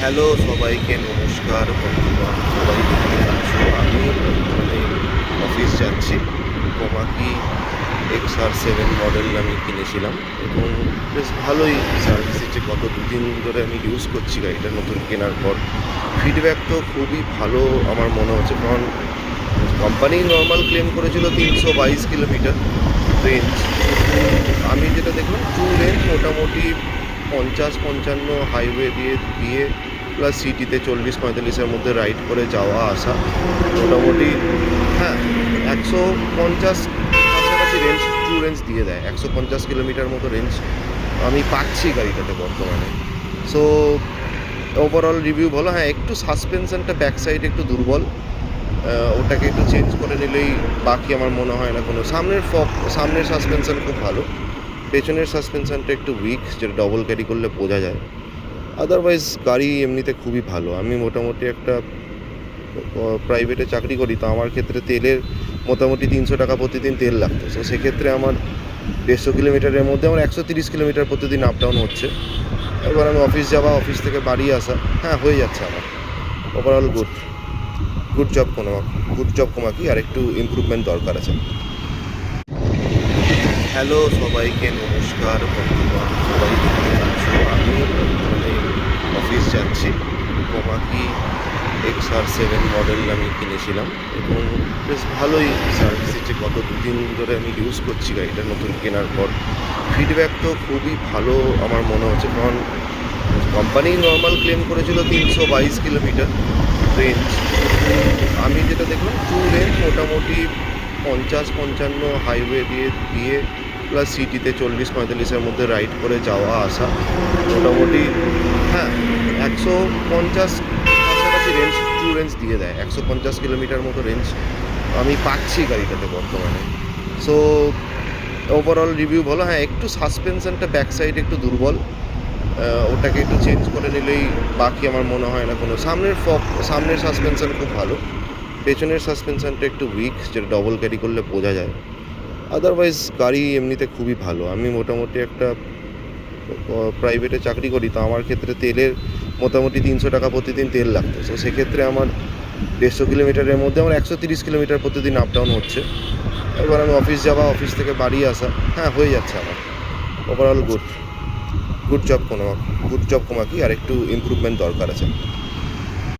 Hello সবাইকে নমস্কার বন্ধুগণ, সবাই কেমন আছো? আমি অফিস যাচ্ছি। কোমাকি XR7 মডেল আমি কিনেছিলাম এবং বেশ ভালোই সার্ভিস দিচ্ছে। গত দুদিন ধরে আমি ইউজ করছি গাড়িটা নতুন কেনার পর। ফিডব্যাক তো খুবই ভালো আমার মনে হচ্ছে, কারণ কোম্পানি নর্মাল ক্লেম করেছিল 322 কিলোমিটার রেঞ্জ, কিন্তু আমি যেটা দেখলাম ট্রু রেঞ্জ মোটামুটি 50-55 হাইওয়ে দিয়ে দিয়ে প্লাস সিটিতে 40-45-এর মধ্যে রাইড করে যাওয়া আসা মোটামুটি, হ্যাঁ, 150 কাছাকাছি রেঞ্জ, ট্রু রেঞ্জ দিয়ে দেয়। 150 কিলোমিটার মতো রেঞ্জ আমি পাচ্ছি গাড়িটাতে বর্তমানে। সো ওভারঅল রিভিউ ভালো। হ্যাঁ, একটু সাসপেনশনটা ব্যাক সাইড একটু দুর্বল, ওটাকে একটু চেঞ্জ করে নিলেই বাকি আমার মনে হয় না কোনো। সামনের সাসপেনশন খুব ভালো, পেছনের সাসপেনশনটা একটু উইক, যেটা ডবল ক্যারি করলে বোঝা যায়। আদারওয়াইজ গাড়ি এমনিতে খুবই ভালো। আমি মোটামুটি একটা প্রাইভেটে চাকরি করি, তো আমার ক্ষেত্রে তেলের মোটামুটি 300 টাকা প্রতিদিন তেল লাগতো। তো সেক্ষেত্রে আমার 150 কিলোমিটারের মধ্যে আমার 130 কিলোমিটার প্রতিদিন আপ ডাউন হচ্ছে। এবার আমি অফিস যাওয়া, অফিস থেকে বাড়ি আসা, হ্যাঁ, হয়ে যাচ্ছে আমার। ওভারঅল গুড জব কোমাকি, আর একটু ইমপ্রুভমেন্ট দরকার আছে। হ্যালো সবাইকে নমস্কার বন্ধুগণ, সবাই কেমন আছো? আমি অফিস যাচ্ছি। কোমাকি XR7 মডেল আমি কিনেছিলাম এবং বেশ ভালোই সার্ভিস দিচ্ছে। গত দুদিন ধরে আমি ইউজ করছি গাড়িটা নতুন কেনার পর। ফিডব্যাক তো খুবই ভালো আমার মনে হচ্ছে, কারণ কোম্পানি নর্মাল ক্লেম করেছিল 322 কিলোমিটার রেঞ্জ, আমি যেটা দেখলাম ট্রু রেঞ্জ মোটামুটি 50-55 হাইওয়ে দিয়ে প্লাস সিটিতে 40-45-এর মধ্যে রাইড করে যাওয়া আসা মোটামুটি, হ্যাঁ, 150 কাছাকাছি রেঞ্জ, ট্রু রেঞ্জ দিয়ে দেয়। 150 কিলোমিটার মতো রেঞ্জ আমি পাচ্ছি গাড়িটাতে বর্তমানে। সো ওভারঅল রিভিউ ভালো। হ্যাঁ, একটু সাসপেনশনটা ব্যাক সাইড একটু দুর্বল, ওটাকে একটু চেঞ্জ করে নিলেই বাকি আমার মনে হয় না কোনো। সামনের সাসপেনশন খুব ভালো, পেছনের সাসপেনশনটা একটু উইক, যেটা ডবল ক্যারি করলে বোঝা যায়। আদারওয়াইজ গাড়ি এমনিতে খুবই ভালো। আমি মোটামুটি একটা প্রাইভেটে চাকরি করি, তো আমার ক্ষেত্রে তেলের মোটামুটি 300 টাকা প্রতিদিন তেল লাগতো। তো সেক্ষেত্রে আমার 150 কিলোমিটারের মধ্যে আমার 130 কিলোমিটার প্রতিদিন আপ ডাউন হচ্ছে। এবার আমি অফিস যাওয়া, অফিস থেকে বাড়ি আসা, হ্যাঁ, হয়ে যাচ্ছে আমার। ওভারঅল গুড জব কোমাকি, আর একটু ইমপ্রুভমেন্ট দরকার আছে।